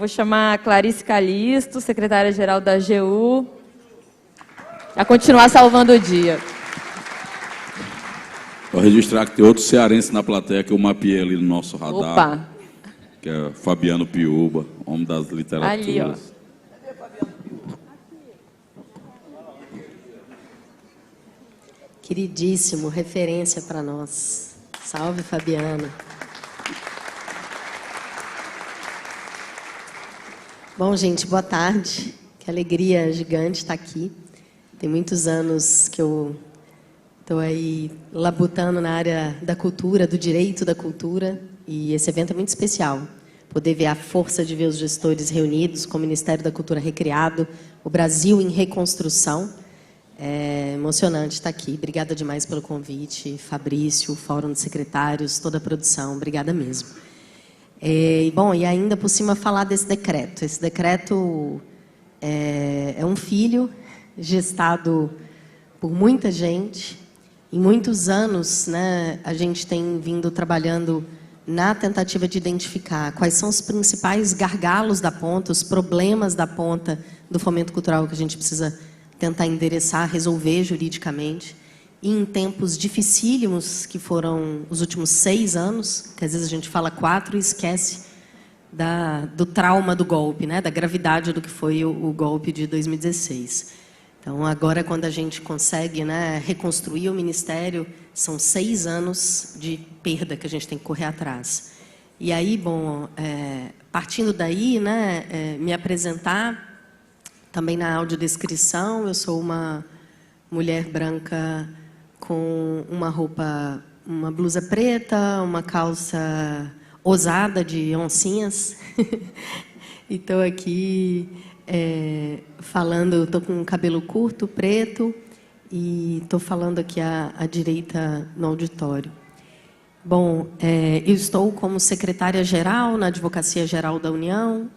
vou chamar a Clarice Calisto, secretária-geral da AGU, a continuar salvando o dia. Vou registrar que tem outro cearense na plateia que eu mapeei ali no nosso radar. Opa! Que é Fabiano Piúba, homem das literaturas. Ali, ó. Queridíssimo, referência para nós. Salve, Fabiano. Bom, gente, boa tarde. Que alegria gigante estar aqui. Tem muitos anos que eu estou aí labutando na área da cultura, do direito da cultura, e esse evento é muito especial. Poder ver a força de ver os gestores reunidos, com o Ministério da Cultura recriado, o Brasil em reconstrução. É emocionante estar aqui. Obrigada demais pelo convite, Fabrício, o Fórum de Secretários, toda a produção. Obrigada mesmo. Bom, e ainda por cima falar desse decreto. Esse decreto é um filho gestado por muita gente. Em muitos anos, né, a gente tem vindo trabalhando na tentativa de identificar quais são os principais gargalos da ponta, os problemas da ponta do fomento cultural que a gente precisa tentar endereçar, resolver juridicamente. E em tempos dificílimos, que foram os últimos 6 anos, que às vezes a gente fala 4 e esquece do trauma do golpe, né, da gravidade do que foi o golpe de 2016. Então, agora, quando a gente consegue, né, reconstruir o Ministério, são 6 anos de perda que a gente tem que correr atrás. E aí, bom, partindo daí, né, me apresentar, também na audiodescrição, eu sou uma mulher branca com uma roupa, uma blusa preta, uma calça ousada de oncinhas. E estou aqui falando, estou com cabelo curto, preto, e estou falando aqui à direita no auditório. Bom, eu estou como secretária-geral na Advocacia Geral da União.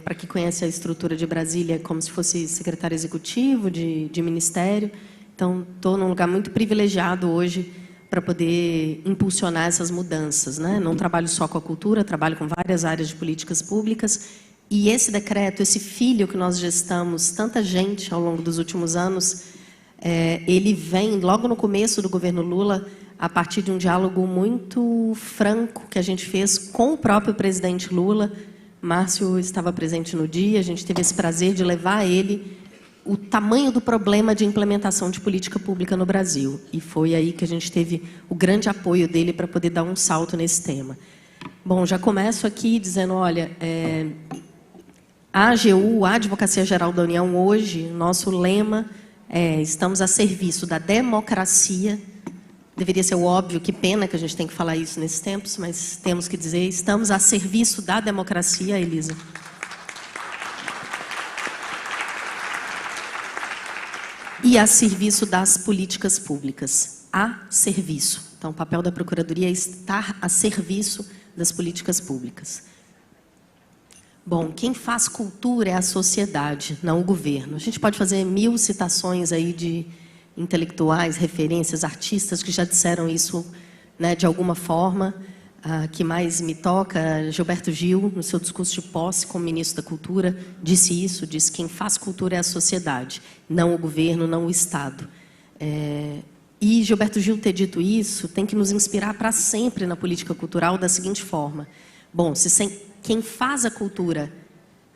Para quem conhece a estrutura de Brasília, como se fosse secretário executivo de ministério. Então, estou num lugar muito privilegiado hoje para poder impulsionar essas mudanças, né? Não trabalho só com a cultura, trabalho com várias áreas de políticas públicas. E esse decreto, esse filho que nós gestamos, tanta gente ao longo dos últimos anos, ele vem logo no começo do governo Lula, a partir de um diálogo muito franco que a gente fez com o próprio presidente Lula. Márcio estava presente no dia, a gente teve esse prazer de levar a ele o tamanho do problema de implementação de política pública no Brasil. E foi aí que a gente teve o grande apoio dele para poder dar um salto nesse tema. Bom, já começo aqui dizendo, olha, a AGU, a Advocacia Geral da União, hoje, nosso lema estamos a serviço da democracia. Deveria ser o óbvio, que pena que a gente tem que falar isso nesses tempos, mas temos que dizer, estamos a serviço da democracia, Elisa. E a serviço das políticas públicas. A serviço. Então, o papel da Procuradoria é estar a serviço das políticas públicas. Bom, quem faz cultura é a sociedade, não o governo. A gente pode fazer 1000 citações aí de intelectuais, referências, artistas que já disseram isso, né, de alguma forma. A que mais me toca, Gilberto Gil, no seu discurso de posse como ministro da Cultura, disse isso, disse que quem faz cultura é a sociedade, não o governo, não o Estado. E Gilberto Gil ter dito isso tem que nos inspirar para sempre na política cultural da seguinte forma. Bom, quem faz a cultura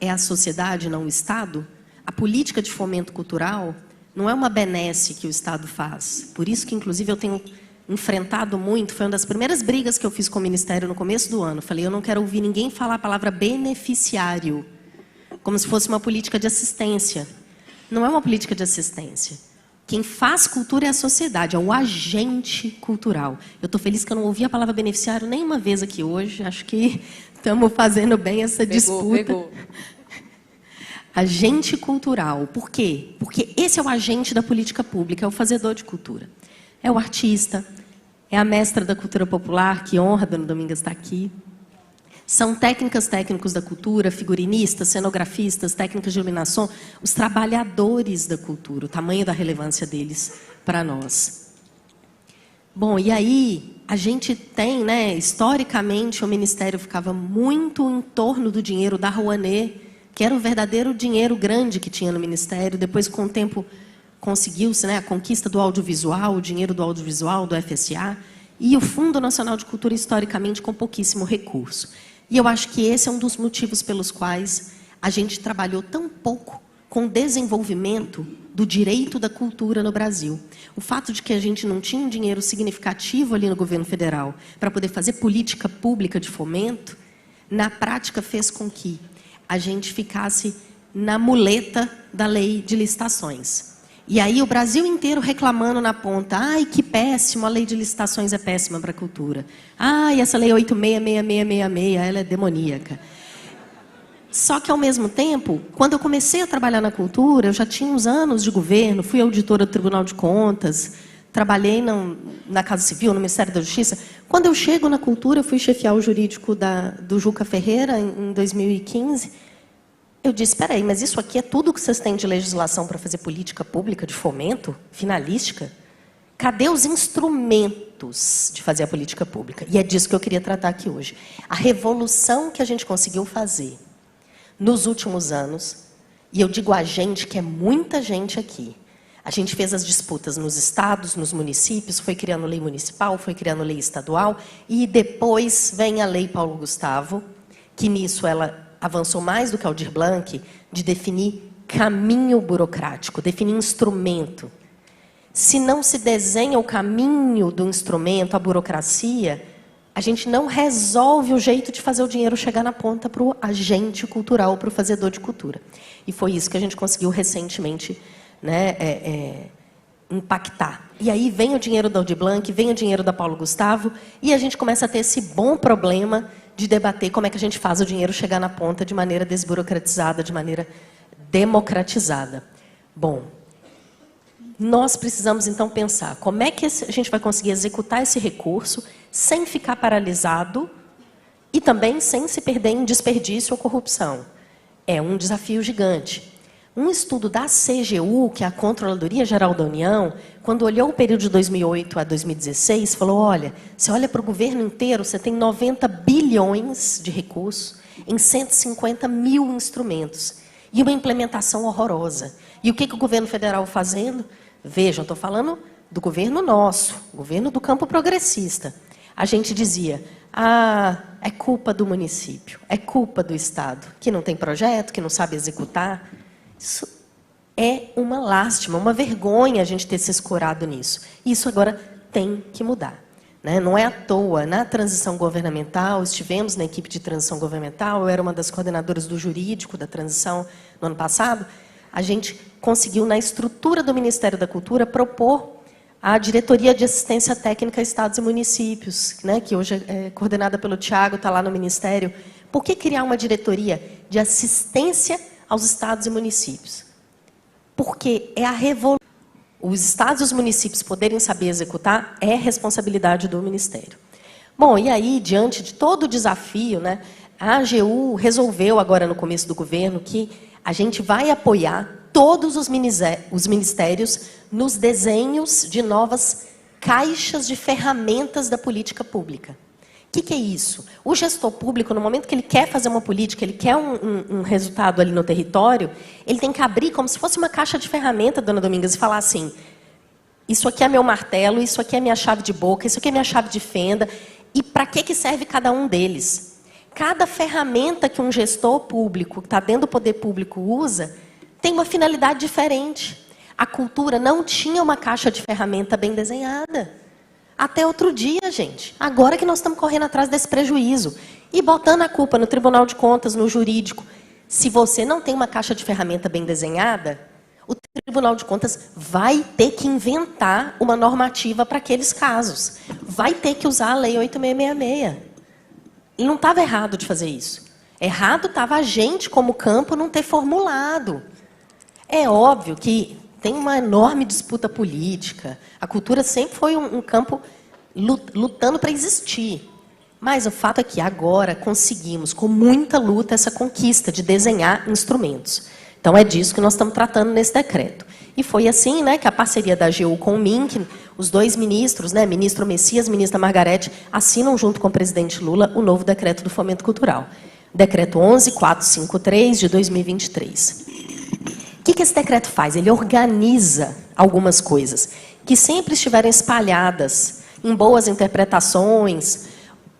é a sociedade, não o Estado, a política de fomento cultural não é uma benesse que o Estado faz. Por isso que, inclusive, eu tenho enfrentado muito, foi uma das primeiras brigas que eu fiz com o Ministério no começo do ano. Falei, eu não quero ouvir ninguém falar a palavra beneficiário, como se fosse uma política de assistência. Não é uma política de assistência. Quem faz cultura é a sociedade, é o agente cultural. Eu estou feliz que eu não ouvi a palavra beneficiário nenhuma vez aqui hoje. Acho que estamos fazendo bem essa disputa. Pegou. Agente cultural. Por quê? Porque esse é o agente da política pública, é o fazedor de cultura. É o artista, é a mestra da cultura popular, que honra a Dona Domingas estar aqui. São técnicos da cultura, figurinistas, cenografistas, técnicas de iluminação, os trabalhadores da cultura, o tamanho da relevância deles para nós. Bom, e aí, a gente tem, né, historicamente, o Ministério ficava muito em torno do dinheiro da Rouanet, que era o verdadeiro dinheiro grande que tinha no Ministério. Depois, com o tempo, conseguiu-se, né, a conquista do audiovisual, o dinheiro do audiovisual, do FSA, e o Fundo Nacional de Cultura, historicamente, com pouquíssimo recurso. E eu acho que esse é um dos motivos pelos quais a gente trabalhou tão pouco com o desenvolvimento do direito da cultura no Brasil. O fato de que a gente não tinha um dinheiro significativo ali no governo federal para poder fazer política pública de fomento, na prática fez com que a gente ficasse na muleta da lei de licitações. E aí o Brasil inteiro reclamando na ponta: ai, que péssimo, a lei de licitações é péssima para a cultura. Ai, essa lei 866666, ela é demoníaca. Só que, ao mesmo tempo, quando eu comecei a trabalhar na cultura, eu já tinha uns anos de governo, fui auditora do Tribunal de Contas, trabalhei na Casa Civil, no Ministério da Justiça. Quando eu chego na cultura, eu fui chefiar o jurídico do Juca Ferreira, em 2015. Eu disse: espera aí, mas isso aqui é tudo que vocês têm de legislação para fazer política pública de fomento, finalística? Cadê os instrumentos de fazer a política pública? E é disso que eu queria tratar aqui hoje. A revolução que a gente conseguiu fazer nos últimos anos, e eu digo a gente, que é muita gente aqui. A gente fez as disputas nos estados, nos municípios, foi criando lei municipal, foi criando lei estadual, e depois vem a lei Paulo Gustavo, que nisso ela avançou mais do que Aldir Blanc, de definir caminho burocrático, definir instrumento. Se não se desenha o caminho do instrumento, a burocracia, a gente não resolve o jeito de fazer o dinheiro chegar na ponta para o agente cultural, para o fazedor de cultura. E foi isso que a gente conseguiu recentemente, né, impactar. E aí vem o dinheiro da Aldir Blanc, vem o dinheiro da Paulo Gustavo, e a gente começa a ter esse bom problema de debater como é que a gente faz o dinheiro chegar na ponta de maneira desburocratizada, de maneira democratizada. Bom, nós precisamos, então, pensar como é que a gente vai conseguir executar esse recurso sem ficar paralisado e também sem se perder em desperdício ou corrupção. É um desafio gigante. Um estudo da CGU, que é a Controladoria Geral da União, quando olhou o período de 2008 a 2016, falou: olha, você olha para o governo inteiro, você tem 90 bilhões de recursos em 150 mil instrumentos. E uma implementação horrorosa. E o que o governo federal fazendo? Vejam, estou falando do governo nosso, governo do campo progressista. A gente dizia: ah, é culpa do município, é culpa do Estado, que não tem projeto, que não sabe executar. Isso é uma lástima, uma vergonha a gente ter se escorado nisso. Isso agora tem que mudar, né? Não é à toa, na transição governamental, estivemos na equipe de transição governamental, eu era uma das coordenadoras do jurídico da transição no ano passado, a gente conseguiu, na estrutura do Ministério da Cultura, propor a Diretoria de Assistência Técnica a Estados e Municípios, né, que hoje é coordenada pelo Tiago, está lá no Ministério. Por que criar uma diretoria de assistência aos estados e municípios? Porque é a revolução. Os estados e os municípios poderem saber executar é responsabilidade do Ministério. Bom, e aí, diante de todo o desafio, né, a AGU resolveu agora no começo do governo que a gente vai apoiar todos os ministérios nos desenhos de novas caixas de ferramentas da política pública. O que é isso? O gestor público, no momento que ele quer fazer uma política, ele quer um resultado ali no território, ele tem que abrir como se fosse uma caixa de ferramenta, dona Domingas, e falar assim: isso aqui é meu martelo, isso aqui é minha chave de boca, isso aqui é minha chave de fenda, e para que serve cada um deles? Cada ferramenta que um gestor público, que está dentro do poder público, usa, tem uma finalidade diferente. A cultura não tinha uma caixa de ferramenta bem desenhada. Até outro dia, gente. Agora que nós estamos correndo atrás desse prejuízo. E botando a culpa no Tribunal de Contas, no jurídico. Se você não tem uma caixa de ferramenta bem desenhada, o Tribunal de Contas vai ter que inventar uma normativa para aqueles casos. Vai ter que usar a Lei 8666. E não estava errado de fazer isso. Errado estava a gente, como campo, não ter formulado. É óbvio que tem uma enorme disputa política. A cultura sempre foi um campo lutando para existir. Mas o fato é que agora conseguimos, com muita luta, essa conquista de desenhar instrumentos. Então, é disso que nós estamos tratando nesse decreto. E foi assim, né, que a parceria da AGU com o MINC, os dois ministros, né, ministro Messias e ministra Margarete, assinam junto com o presidente Lula o novo decreto do Fomento Cultural. Decreto 11.453, de 2023. O que esse decreto faz? Ele organiza algumas coisas que sempre estiveram espalhadas em boas interpretações,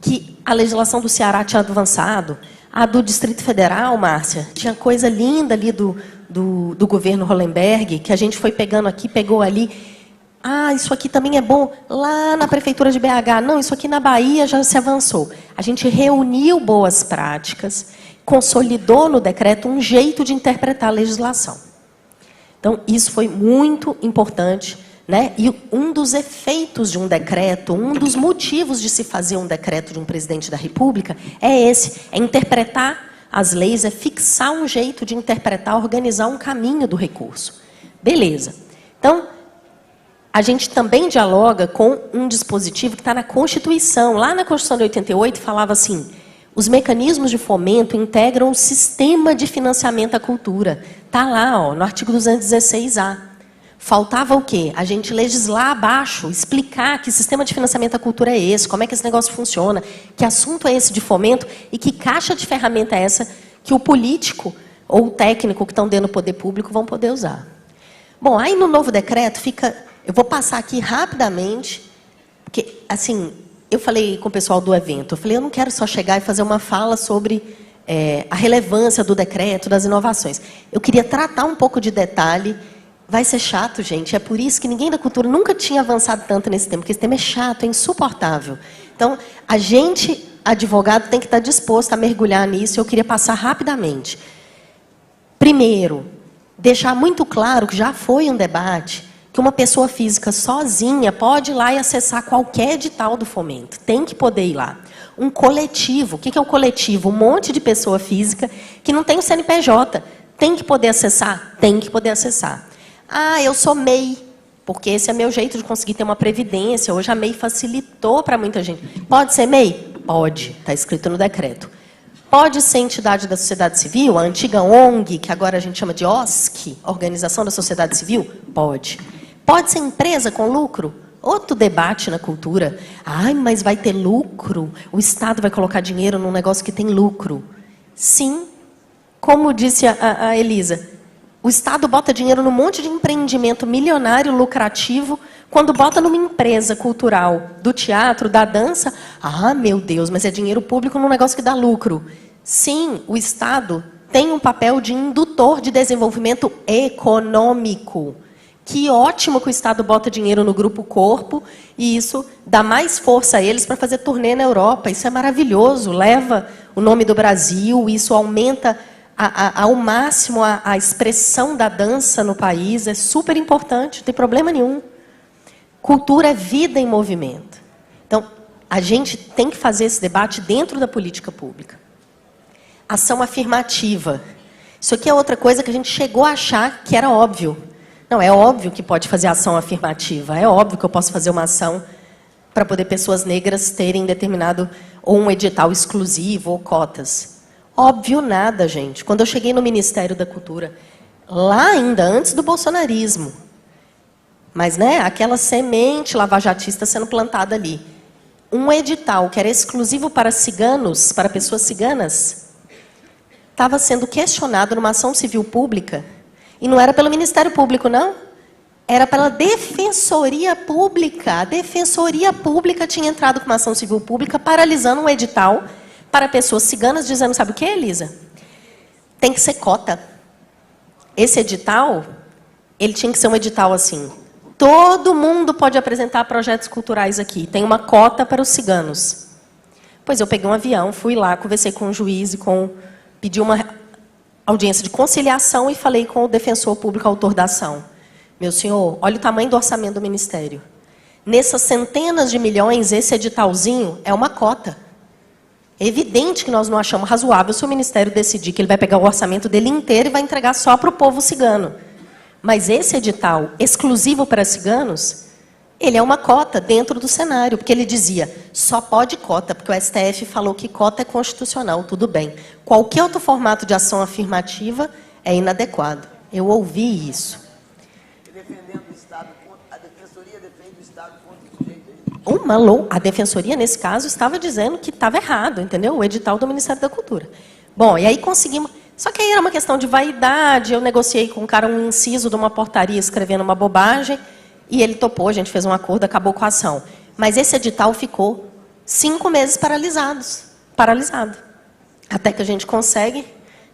que a legislação do Ceará tinha avançado. A do Distrito Federal, Márcia, tinha coisa linda ali do governo Hollenberg, que a gente foi pegando aqui, pegou ali. Ah, isso aqui também é bom lá na Prefeitura de BH. Não, isso aqui na Bahia já se avançou. A gente reuniu boas práticas, consolidou no decreto um jeito de interpretar a legislação. Então, isso foi muito importante, né? E um dos efeitos de um decreto, um dos motivos de se fazer um decreto de um presidente da República é esse, é interpretar as leis, é fixar um jeito de interpretar, organizar um caminho do recurso. Beleza. Então, a gente também dialoga com um dispositivo que está na Constituição. Lá na Constituição de 88 falava assim, os mecanismos de fomento integram o sistema de financiamento à cultura. Está lá, ó, no artigo 216A. Faltava o quê? A gente legislar abaixo, explicar que sistema de financiamento à cultura é esse, como é que esse negócio funciona, que assunto é esse de fomento e que caixa de ferramenta é essa que o político ou o técnico que estão dentro do poder público vão poder usar. Bom, aí no novo decreto fica... Eu vou passar aqui rapidamente, porque, assim, eu falei com o pessoal do evento, eu falei, eu não quero só chegar e fazer uma fala sobre a relevância do decreto, das inovações. Eu queria tratar um pouco de detalhe. Vai ser chato, gente. É por isso que ninguém da cultura nunca tinha avançado tanto nesse tema, porque esse tema é chato, é insuportável. Então, a gente, advogado, tem que estar disposto a mergulhar nisso. Eu queria passar rapidamente. Primeiro, deixar muito claro que já foi um debate que uma pessoa física sozinha pode ir lá e acessar qualquer edital do fomento. Tem que poder ir lá. Um coletivo. O que é um coletivo? Um monte de pessoa física que não tem o CNPJ. Tem que poder acessar? Tem que poder acessar. Ah, eu sou MEI, porque esse é meu jeito de conseguir ter uma previdência. Hoje a MEI facilitou para muita gente. Pode ser MEI? Pode, está escrito no decreto. Pode ser entidade da sociedade civil, a antiga ONG, que agora a gente chama de OSC, Organização da Sociedade Civil? Pode. Pode ser empresa com lucro? Outro debate na cultura. Ai, mas vai ter lucro? O Estado vai colocar dinheiro num negócio que tem lucro? Sim. Como disse a Elisa, o Estado bota dinheiro num monte de empreendimento milionário, lucrativo, quando bota numa empresa cultural, do teatro, da dança, ah, meu Deus, mas é dinheiro público num negócio que dá lucro. Sim, o Estado tem um papel de indutor de desenvolvimento econômico. Que ótimo que o Estado bota dinheiro no Grupo Corpo e isso dá mais força a eles para fazer turnê na Europa. Isso é maravilhoso, leva o nome do Brasil, isso aumenta ao máximo a expressão da dança no país, é super importante, não tem problema nenhum. Cultura é vida em movimento. Então, a gente tem que fazer esse debate dentro da política pública. Ação afirmativa. Isso aqui é outra coisa que a gente chegou a achar que era óbvio. Não, é óbvio que pode fazer ação afirmativa, é óbvio que eu posso fazer uma ação para poder pessoas negras terem determinado, ou um edital exclusivo, ou cotas. Óbvio nada, gente. Quando eu cheguei no Ministério da Cultura, lá ainda, antes do bolsonarismo, mas, né, aquela semente lavajatista sendo plantada ali, um edital que era exclusivo para ciganos, para pessoas ciganas, estava sendo questionado numa ação civil pública, e não era pelo Ministério Público, não. Era pela Defensoria Pública. A Defensoria Pública tinha entrado com uma ação civil pública, paralisando um edital para pessoas ciganas, dizendo, sabe o que, Elisa? Tem que ser cota. Esse edital, ele tinha que ser um edital assim. Todo mundo pode apresentar projetos culturais aqui. Tem uma cota para os ciganos. Pois eu peguei um avião, fui lá, conversei com o juiz e pedi uma audiência de conciliação e falei com o defensor público autor da ação. Meu senhor, olha o tamanho do orçamento do Ministério. Nessas centenas de milhões, esse editalzinho é uma cota. É evidente que nós não achamos razoável se o Ministério decidir que ele vai pegar o orçamento dele inteiro e vai entregar só para o povo cigano. Mas esse edital exclusivo para ciganos, ele é uma cota dentro do cenário, porque ele dizia, só pode cota, porque o STF falou que cota é constitucional, tudo bem. Qualquer outro formato de ação afirmativa é inadequado. Eu ouvi isso. Defendendo o Estado, a Defensoria defende o Estado contra o sujeito. A Defensoria, nesse caso, estava dizendo que estava errado, entendeu? O edital do Ministério da Cultura. Bom, e aí conseguimos... Só que aí era uma questão de vaidade, eu negociei com um cara um inciso de uma portaria escrevendo uma bobagem, e ele topou, a gente fez um acordo, acabou com a ação. Mas esse edital ficou 5 meses paralisado. Até que a gente consegue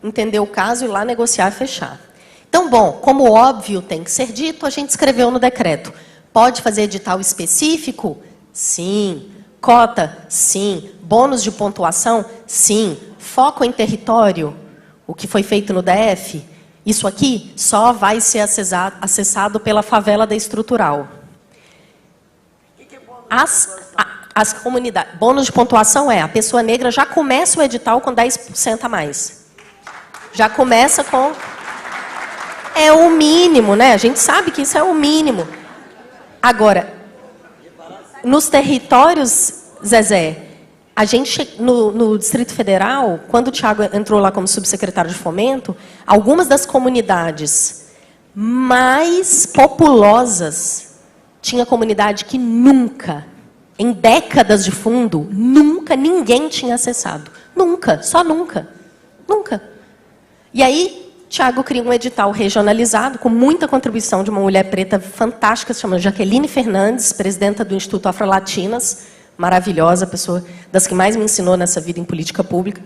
entender o caso, ir lá negociar e fechar. Então, bom, como óbvio tem que ser dito, a gente escreveu no decreto. Pode fazer edital específico? Sim. Cota? Sim. Bônus de pontuação? Sim. Foco em território? O que foi feito no DF? Isso aqui só vai ser acessado pela favela da estrutural. As comunidades... Bônus de pontuação a pessoa negra já começa o edital com 10% a mais. Já começa com... É o mínimo, né? A gente sabe que isso é o mínimo. Agora, nos territórios, Zezé, a gente, no Distrito Federal, quando o Thiago entrou lá como subsecretário de Fomento, algumas das comunidades mais populosas, tinha comunidade que nunca, em décadas de fundo, nunca ninguém tinha acessado. Nunca, só nunca. Nunca. E aí, Thiago cria um edital regionalizado, com muita contribuição de uma mulher preta fantástica, se chama Jaqueline Fernandes, presidenta do Instituto Afro-Latinas, maravilhosa, pessoa das que mais me ensinou nessa vida em política pública.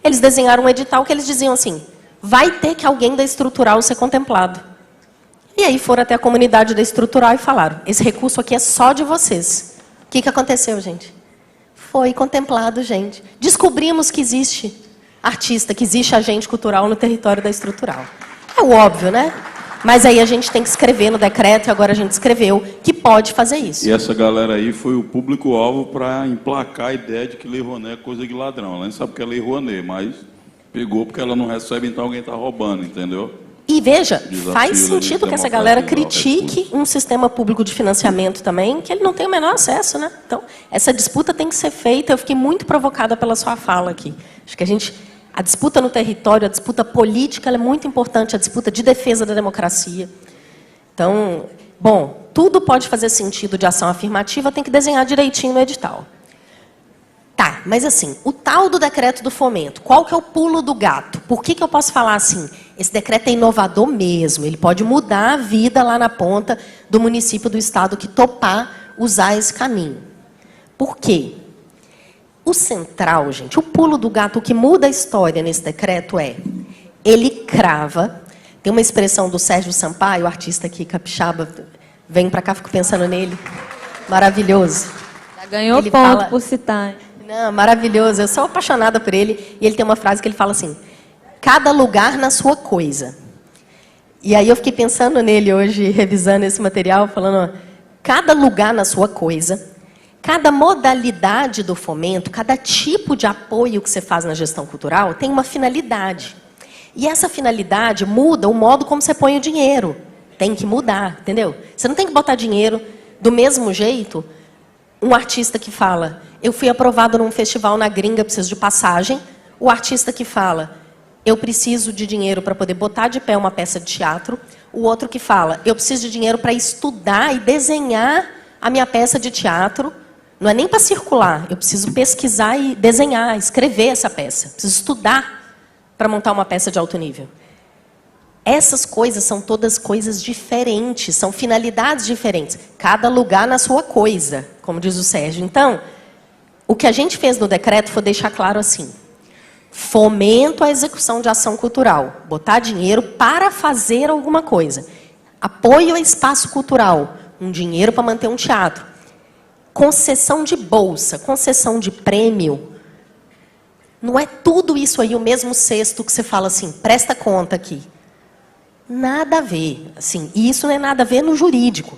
Eles desenharam um edital que eles diziam assim, vai ter que alguém da estrutural ser contemplado. E aí foram até a comunidade da estrutural e falaram, esse recurso aqui é só de vocês. O que aconteceu, gente? Foi contemplado, gente. Descobrimos que existe artista, que existe agente cultural no território da estrutural. É o óbvio, né? Mas aí a gente tem que escrever no decreto, e agora a gente escreveu, que pode fazer isso. E essa galera aí foi o público-alvo para emplacar a ideia de que Lei Rouanet é coisa de ladrão. Ela nem sabe o que é Lei Rouanet, mas pegou porque ela não recebe, então alguém está roubando, entendeu? E veja, faz sentido que essa galera critique um sistema público de financiamento também, que ele não tem o menor acesso, né? Então, essa disputa tem que ser feita. Eu fiquei muito provocada pela sua fala aqui. Acho que a disputa no território, a disputa política, ela é muito importante, a disputa de defesa da democracia. Então, bom, tudo pode fazer sentido de ação afirmativa, tem que desenhar direitinho no edital. Tá, mas assim, o tal do decreto do fomento, qual que é o pulo do gato? Por que eu posso falar assim? Esse decreto é inovador mesmo, ele pode mudar a vida lá na ponta do município, do estado que topar usar esse caminho. Por quê? O central, gente, o pulo do gato, o que muda a história nesse decreto é, ele crava, tem uma expressão do Sérgio Sampaio, artista aqui, capixaba, vem pra cá, fico pensando nele, maravilhoso. Já ganhou Ele ponto fala, por citar. Não, maravilhoso, eu sou apaixonada por ele, e ele tem uma frase que ele fala assim, cada lugar na sua coisa. E aí eu fiquei pensando nele hoje, revisando esse material, falando, ó, cada lugar na sua coisa. Cada modalidade do fomento, cada tipo de apoio que você faz na gestão cultural tem uma finalidade. E essa finalidade muda o modo como você põe o dinheiro. Tem que mudar, entendeu? Você não tem que botar dinheiro do mesmo jeito. Um artista que fala, eu fui aprovado num festival na gringa, preciso de passagem. O artista que fala, eu preciso de dinheiro para poder botar de pé uma peça de teatro. O outro que fala, eu preciso de dinheiro para estudar e desenhar a minha peça de teatro. Não é nem para circular, eu preciso pesquisar e desenhar, escrever essa peça. Preciso estudar para montar uma peça de alto nível. Essas coisas são todas coisas diferentes, são finalidades diferentes. Cada lugar na sua coisa, como diz o Sérgio. Então, o que a gente fez no decreto foi deixar claro assim. Fomento à execução de ação cultural. Botar dinheiro para fazer alguma coisa. Apoio ao espaço cultural. Um dinheiro para manter um teatro. Concessão de bolsa, concessão de prêmio, não é tudo isso aí o mesmo cesto que você fala assim, presta conta aqui. Nada a ver, assim, e isso não é nada a ver no jurídico.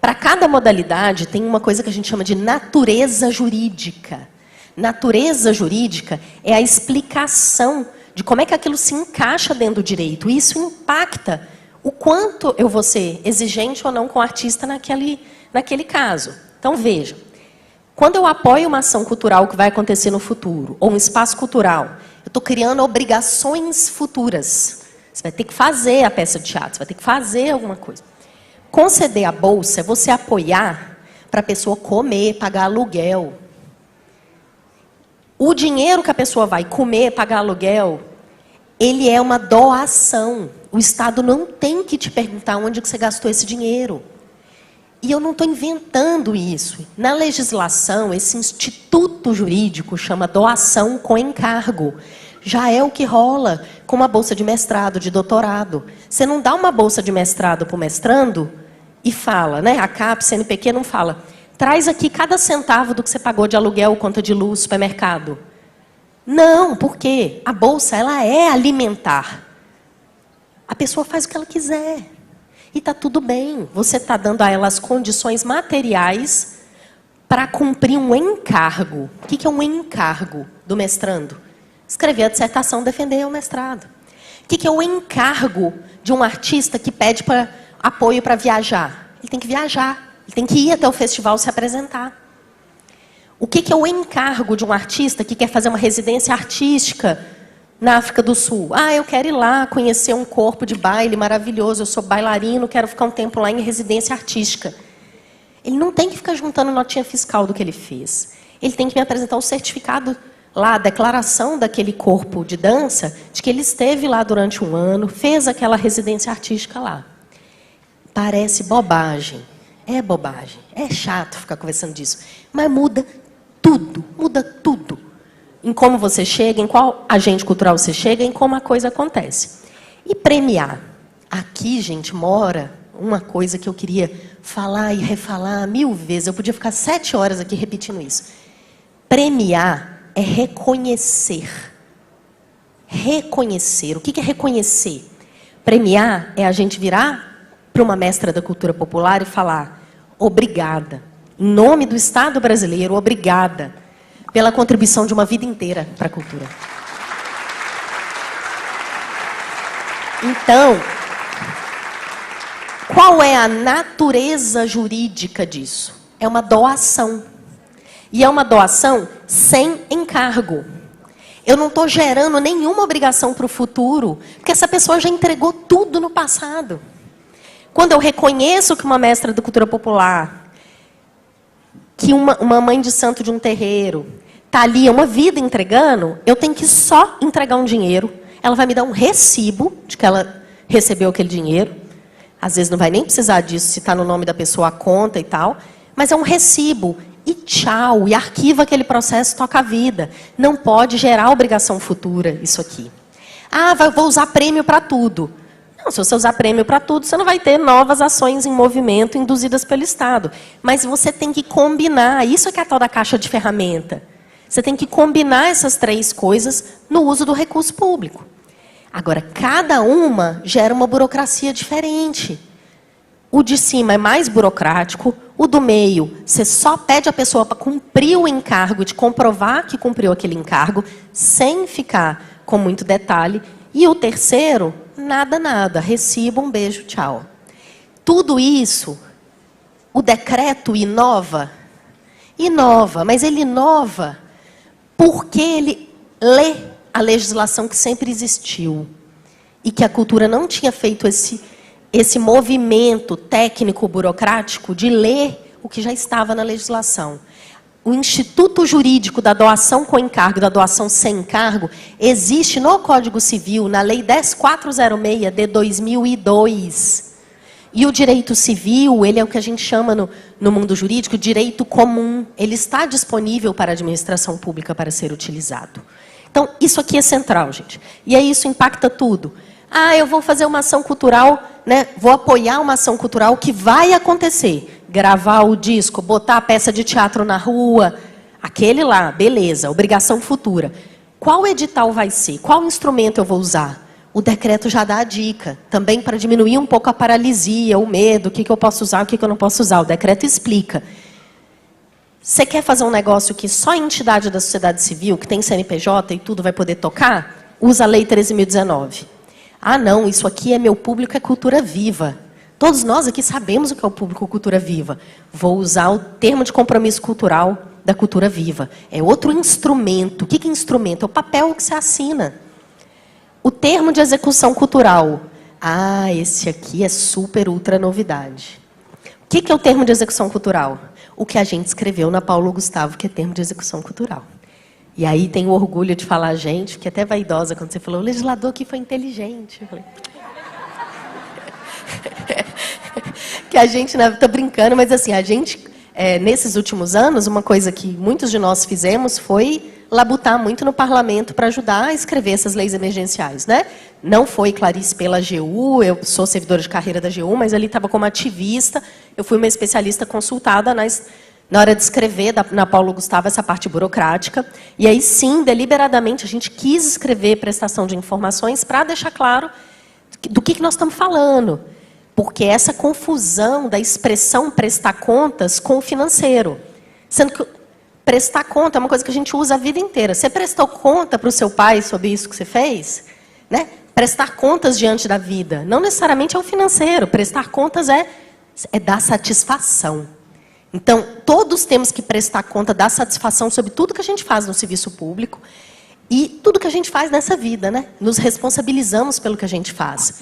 Para cada modalidade tem uma coisa que a gente chama de natureza jurídica. Natureza jurídica é a explicação de como é que aquilo se encaixa dentro do direito. E isso impacta o quanto eu vou ser exigente ou não com o artista naquele caso. Então, veja, quando eu apoio uma ação cultural que vai acontecer no futuro, ou um espaço cultural, eu estou criando obrigações futuras. Você vai ter que fazer a peça de teatro, você vai ter que fazer alguma coisa. Conceder a bolsa é você apoiar para a pessoa comer, pagar aluguel. O dinheiro que a pessoa vai comer, pagar aluguel, ele é uma doação. O Estado não tem que te perguntar onde que você gastou esse dinheiro. E eu não estou inventando isso. Na legislação, esse instituto jurídico chama doação com encargo. Já é o que rola com uma bolsa de mestrado, de doutorado. Você não dá uma bolsa de mestrado para o mestrando e fala, né? A CAP, CNPq não fala. Traz aqui cada centavo do que você pagou de aluguel, conta de luz, supermercado. Não, por quê? A bolsa, ela é alimentar. A pessoa faz o que ela quiser. E está tudo bem. Você está dando a ela as condições materiais para cumprir um encargo. O que é um encargo do mestrando? Escrever a dissertação, defender o mestrado. O que é o encargo de um artista que pede apoio para viajar? Ele tem que viajar. Ele tem que ir até o festival se apresentar. O que é o encargo de um artista que quer fazer uma residência artística na África do Sul? Ah, eu quero ir lá conhecer um corpo de baile maravilhoso, eu sou bailarino, quero ficar um tempo lá em residência artística. Ele não tem que ficar juntando notinha fiscal do que ele fez. Ele tem que me apresentar o certificado lá, a declaração daquele corpo de dança, de que ele esteve lá durante um ano, fez aquela residência artística lá. Parece bobagem. É bobagem. É chato ficar conversando disso. Mas muda tudo. Muda tudo. Em como você chega, em qual agente cultural você chega, em como a coisa acontece. E premiar. Aqui, gente, mora uma coisa que eu queria falar e refalar 1000 vezes. Eu podia ficar 7 horas aqui repetindo isso. Premiar é reconhecer. Reconhecer. O que é reconhecer? Premiar é a gente virar para uma mestra da cultura popular e falar: obrigada, em nome do Estado brasileiro, obrigada pela contribuição de uma vida inteira para a cultura. Então, qual é a natureza jurídica disso? É uma doação. E é uma doação sem encargo. Eu não estou gerando nenhuma obrigação para o futuro, porque essa pessoa já entregou tudo no passado. Quando eu reconheço que uma mestra da cultura popular, que uma mãe de santo de um terreiro, está ali uma vida entregando, eu tenho que só entregar um dinheiro. Ela vai me dar um recibo de que ela recebeu aquele dinheiro. Às vezes não vai nem precisar disso, se está no nome da pessoa a conta e tal. Mas é um recibo. E tchau. E arquiva aquele processo, toca a vida. Não pode gerar obrigação futura isso aqui. Ah, vou usar prêmio para tudo. Não, se você usar prêmio para tudo, você não vai ter novas ações em movimento induzidas pelo Estado. Mas você tem que combinar. Isso é que é a tal da caixa de ferramenta. Você tem que combinar essas 3 coisas no uso do recurso público. Agora, cada uma gera uma burocracia diferente. O de cima é mais burocrático, o do meio, você só pede a pessoa para cumprir o encargo, de comprovar que cumpriu aquele encargo, sem ficar com muito detalhe. E o terceiro, nada, recibo, um beijo, tchau. Tudo isso, o decreto inova, mas ele inova porque ele lê a legislação que sempre existiu e que a cultura não tinha feito esse movimento técnico-burocrático de ler o que já estava na legislação. O Instituto Jurídico da Doação com Encargo, da Doação sem Encargo, existe no Código Civil, na Lei 10.406 de 2002. E o direito civil, ele é o que a gente chama no mundo jurídico, direito comum. Ele está disponível para a administração pública para ser utilizado. Então, isso aqui é central, gente. E aí isso impacta tudo. Ah, eu vou fazer uma ação cultural, né? Vou apoiar uma ação cultural que vai acontecer. Gravar o disco, botar a peça de teatro na rua, aquele lá, beleza, obrigação futura. Qual edital vai ser? Qual instrumento eu vou usar? O decreto já dá a dica, também para diminuir um pouco a paralisia, o medo, o que eu posso usar, o que eu não posso usar. O decreto explica. Você quer fazer um negócio que só a entidade da sociedade civil, que tem CNPJ e tudo, vai poder tocar? Usa a Lei 13.019. Ah, não, isso aqui é meu público, é cultura viva. Todos nós aqui sabemos o que é o público cultura viva. Vou usar o termo de compromisso cultural da cultura viva. É outro instrumento. O que é instrumento? É o papel que você assina. O termo de execução cultural. Ah, esse aqui é super ultra novidade. O que é o termo de execução cultural? O que a gente escreveu na Paulo Gustavo, que é termo de execução cultural. E aí tenho orgulho de falar, gente, fiquei até vaidosa quando você falou, o legislador aqui foi inteligente. Eu falei... que a gente, estou brincando, mas assim, a gente, nesses últimos anos, uma coisa que muitos de nós fizemos foi labutar muito no parlamento para ajudar a escrever essas leis emergenciais, né? Não foi, Clarice, pela AGU, eu sou servidora de carreira da AGU, mas ali estava como ativista, eu fui uma especialista consultada na hora de escrever na Paulo Gustavo essa parte burocrática, e aí sim, deliberadamente, a gente quis escrever prestação de informações para deixar claro do que nós estamos falando. Porque essa confusão da expressão prestar contas com o financeiro. Sendo que prestar conta é uma coisa que a gente usa a vida inteira. Você prestou conta para o seu pai sobre isso que você fez? Né? Prestar contas diante da vida. Não necessariamente é o financeiro. Prestar contas é dar satisfação. Então, todos temos que prestar conta, dar satisfação sobre tudo que a gente faz no serviço público e tudo que a gente faz nessa vida. Né? Nos responsabilizamos pelo que a gente faz.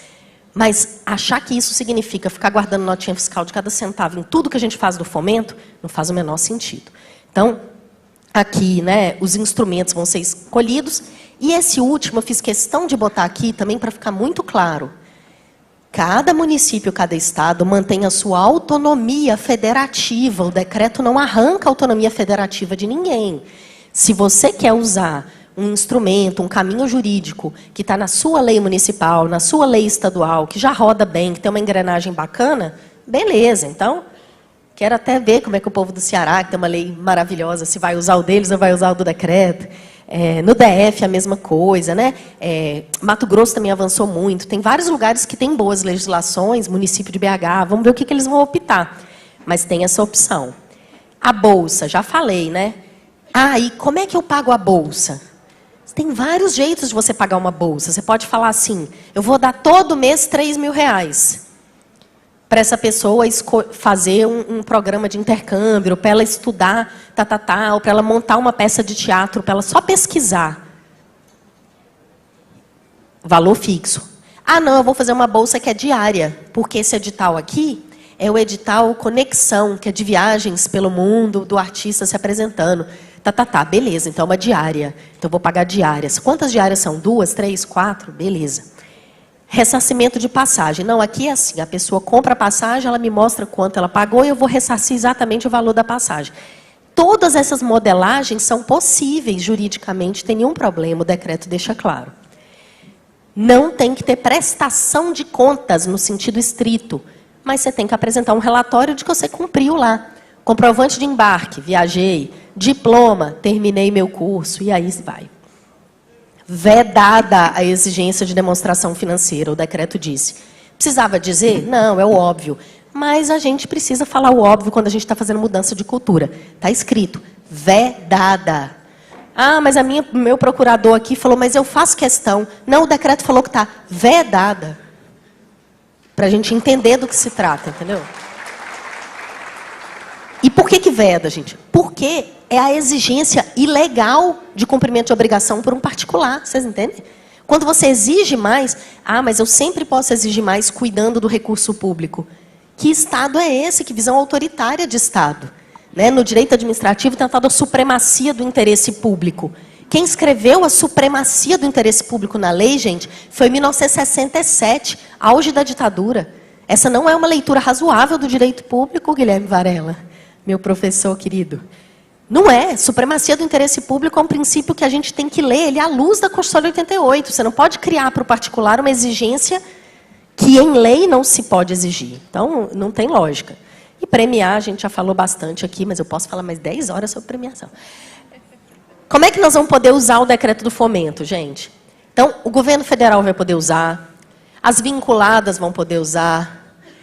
Mas achar que isso significa ficar guardando notinha fiscal de cada centavo em tudo que a gente faz do fomento, não faz o menor sentido. Então, aqui, né, os instrumentos vão ser escolhidos. E esse último eu fiz questão de botar aqui também para ficar muito claro. Cada município, cada estado mantém a sua autonomia federativa. O decreto não arranca a autonomia federativa de ninguém. Se você quer usar um instrumento, um caminho jurídico que está na sua lei municipal, na sua lei estadual, que já roda bem, que tem uma engrenagem bacana, beleza. Então, quero até ver como é que o povo do Ceará, que tem uma lei maravilhosa, se vai usar o deles ou vai usar o do decreto. No DF, a mesma coisa, né? Mato Grosso também avançou muito. Tem vários lugares que têm boas legislações, município de BH, vamos ver o que eles vão optar. Mas tem essa opção. A bolsa, já falei, né? Ah, e como é que eu pago a bolsa? Tem vários jeitos de você pagar uma bolsa. Você pode falar assim, eu vou dar todo mês R$3.000 para essa pessoa fazer um programa de intercâmbio, para ela estudar, ou para ela montar uma peça de teatro, para ela só pesquisar. Valor fixo. Ah, não, eu vou fazer uma bolsa que é diária, porque esse edital aqui é o edital Conexão, que é de viagens pelo mundo, do artista se apresentando. Beleza, então é uma diária. Então eu vou pagar diárias. Quantas diárias são? 2, 3, 4? Beleza. Ressarcimento de passagem. Não, aqui é assim, a pessoa compra a passagem, ela me mostra quanto ela pagou e eu vou ressarcir exatamente o valor da passagem. Todas essas modelagens são possíveis juridicamente, tem nenhum problema, o decreto deixa claro. Não tem que ter prestação de contas no sentido estrito, mas você tem que apresentar um relatório de que você cumpriu lá. Comprovante de embarque, viajei. Diploma, terminei meu curso, e aí vai. Vedada a exigência de demonstração financeira, o decreto disse. Precisava dizer? Não, é o óbvio. Mas a gente precisa falar o óbvio quando a gente está fazendo mudança de cultura. Está escrito, vedada. Ah, mas meu procurador aqui falou, mas eu faço questão. Não, o decreto falou que está vedada. Para a gente entender do que se trata, entendeu? E por que veda, gente? Porque é a exigência ilegal de cumprimento de obrigação por um particular. Vocês entendem? Quando você exige mais, mas eu sempre posso exigir mais cuidando do recurso público. Que Estado é esse? Que visão autoritária de Estado? Né? No direito administrativo tem a tal da supremacia do interesse público. Quem escreveu a supremacia do interesse público na lei, gente, foi em 1967, auge da ditadura. Essa não é uma leitura razoável do direito público, Guilherme Varela. Meu professor querido. Não é. Supremacia do interesse público é um princípio que a gente tem que ler ele à luz da Constituição de 88. Você não pode criar para o particular uma exigência que em lei não se pode exigir. Então, não tem lógica. E premiar, a gente já falou bastante aqui, mas eu posso falar mais 10 horas sobre premiação. Como é que nós vamos poder usar o decreto do fomento, gente? Então, o governo federal vai poder usar, as vinculadas vão poder usar.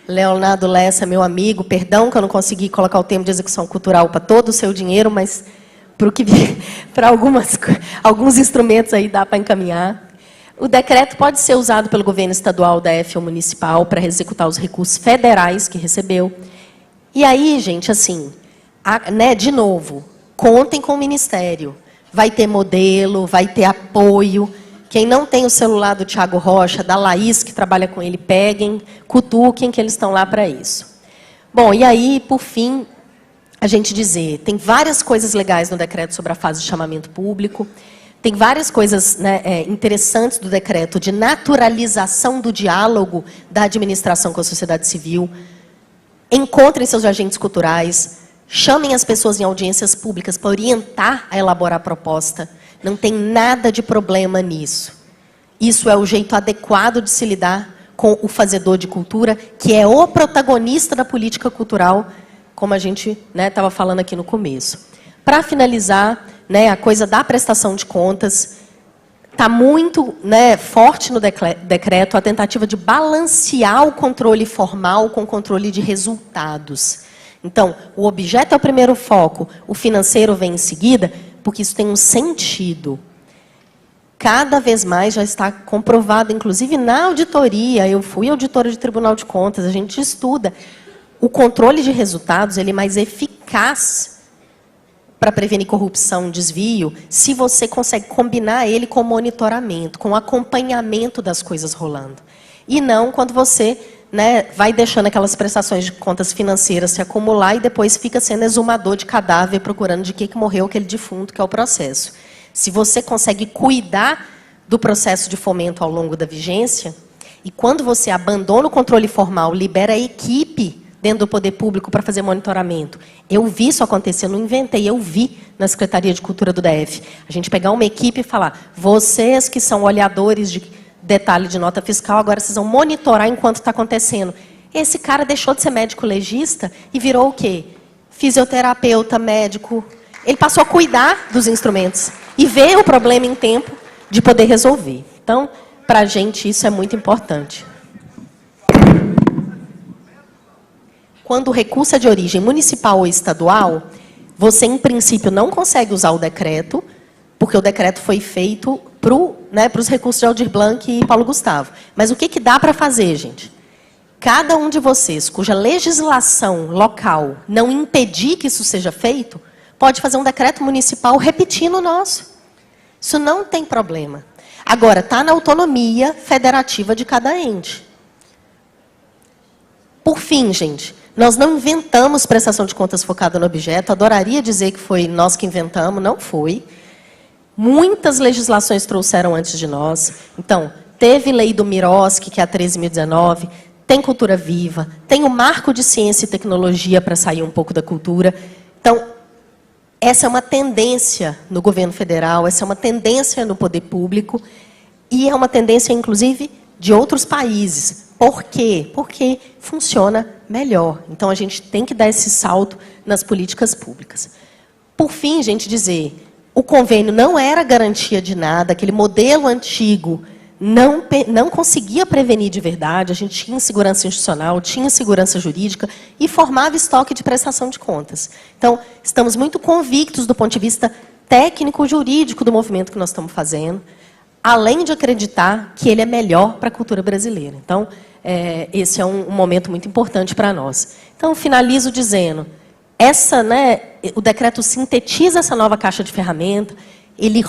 Leonardo Lessa, meu amigo, perdão que eu não consegui colocar o termo de execução cultural para todo o seu dinheiro, mas para alguns instrumentos aí dá para encaminhar. O decreto pode ser usado pelo governo estadual, DF ou municipal para executar os recursos federais que recebeu. E aí, gente, assim, de novo, contem com o Ministério. Vai ter modelo, vai ter apoio. Quem não tem o celular do Thiago Rocha, da Laís, que trabalha com ele, peguem, cutuquem, que eles estão lá para isso. Bom, e aí, por fim, a gente dizer, tem várias coisas legais no decreto sobre a fase de chamamento público, tem várias coisas, né, interessantes do decreto de naturalização do diálogo da administração com a sociedade civil. Encontrem seus agentes culturais, chamem as pessoas em audiências públicas para orientar a elaborar a proposta. Não tem nada de problema nisso. Isso é o jeito adequado de se lidar com o fazedor de cultura, que é o protagonista da política cultural, como a gente estava falando aqui no começo. Para finalizar, a coisa da prestação de contas, está muito forte no decreto a tentativa de balancear o controle formal com o controle de resultados. Então, o objeto é o primeiro foco, o financeiro vem em seguida, porque isso tem um sentido. Cada vez mais já está comprovado, inclusive na auditoria, eu fui auditora de Tribunal de Contas, a gente estuda, o controle de resultados ele é mais eficaz para prevenir corrupção, desvio, se você consegue combinar ele com monitoramento, com acompanhamento das coisas rolando. E não quando você vai deixando aquelas prestações de contas financeiras se acumular e depois fica sendo exumador de cadáver, procurando de que morreu aquele defunto, que é o processo. Se você consegue cuidar do processo de fomento ao longo da vigência, e quando você abandona o controle formal, libera a equipe dentro do poder público para fazer monitoramento. Eu vi isso acontecer, eu não inventei, eu vi na Secretaria de Cultura do DF. A gente pegar uma equipe e falar, vocês que são olhadores de detalhe de nota fiscal, agora vocês vão monitorar enquanto está acontecendo. Esse cara deixou de ser médico legista e virou o quê? Fisioterapeuta, médico. Ele passou a cuidar dos instrumentos e ver o problema em tempo de poder resolver. Então, para a gente, isso é muito importante. Quando o recurso é de origem municipal ou estadual, você, em princípio, não consegue usar o decreto, porque o decreto foi feito para os recursos de Aldir Blanc e Paulo Gustavo. Mas o que dá para fazer, gente? Cada um de vocês, cuja legislação local não impedir que isso seja feito, pode fazer um decreto municipal repetindo o nosso. Isso não tem problema. Agora, está na autonomia federativa de cada ente. Por fim, gente, nós não inventamos prestação de contas focada no objeto. Adoraria dizer que foi nós que inventamos, não foi. Muitas legislações trouxeram antes de nós. Então, teve lei do Miroski, que é a 13.019, tem Cultura Viva, tem o Marco de Ciência e Tecnologia para sair um pouco da cultura. Então, essa é uma tendência no governo federal, essa é uma tendência no poder público e é uma tendência, inclusive, de outros países. Por quê? Porque funciona melhor. Então, a gente tem que dar esse salto nas políticas públicas. Por fim, gente, dizer... O convênio não era garantia de nada, aquele modelo antigo não conseguia prevenir de verdade, a gente tinha segurança institucional, tinha segurança jurídica e formava estoque de prestação de contas. Então, estamos muito convictos do ponto de vista técnico-jurídico do movimento que nós estamos fazendo, além de acreditar que ele é melhor para a cultura brasileira. Então, esse é um momento muito importante para nós. Então, finalizo dizendo... o decreto sintetiza essa nova caixa de ferramenta, ele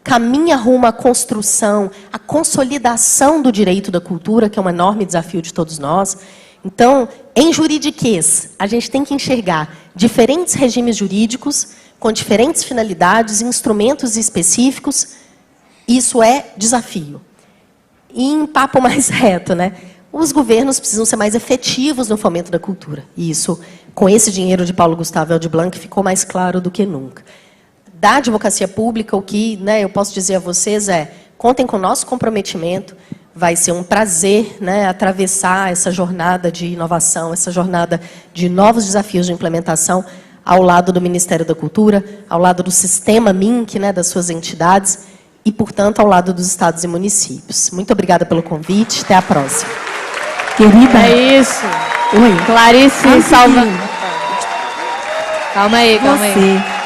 caminha rumo à construção, à consolidação do direito da cultura, que é um enorme desafio de todos nós. Então, em juridiquês, a gente tem que enxergar diferentes regimes jurídicos, com diferentes finalidades, instrumentos específicos. Isso é desafio. E em papo mais reto, os governos precisam ser mais efetivos no fomento da cultura. E isso, com esse dinheiro de Paulo Gustavo e Aldir Blanc, ficou mais claro do que nunca. Da advocacia pública, o que eu posso dizer a vocês contem com o nosso comprometimento, vai ser um prazer atravessar essa jornada de inovação, essa jornada de novos desafios de implementação ao lado do Ministério da Cultura, ao lado do sistema MINC, das suas entidades, e, portanto, ao lado dos estados e municípios. Muito obrigada pelo convite, até a próxima. Querida. É isso. Oi. Clarice, salva. Calma aí. Você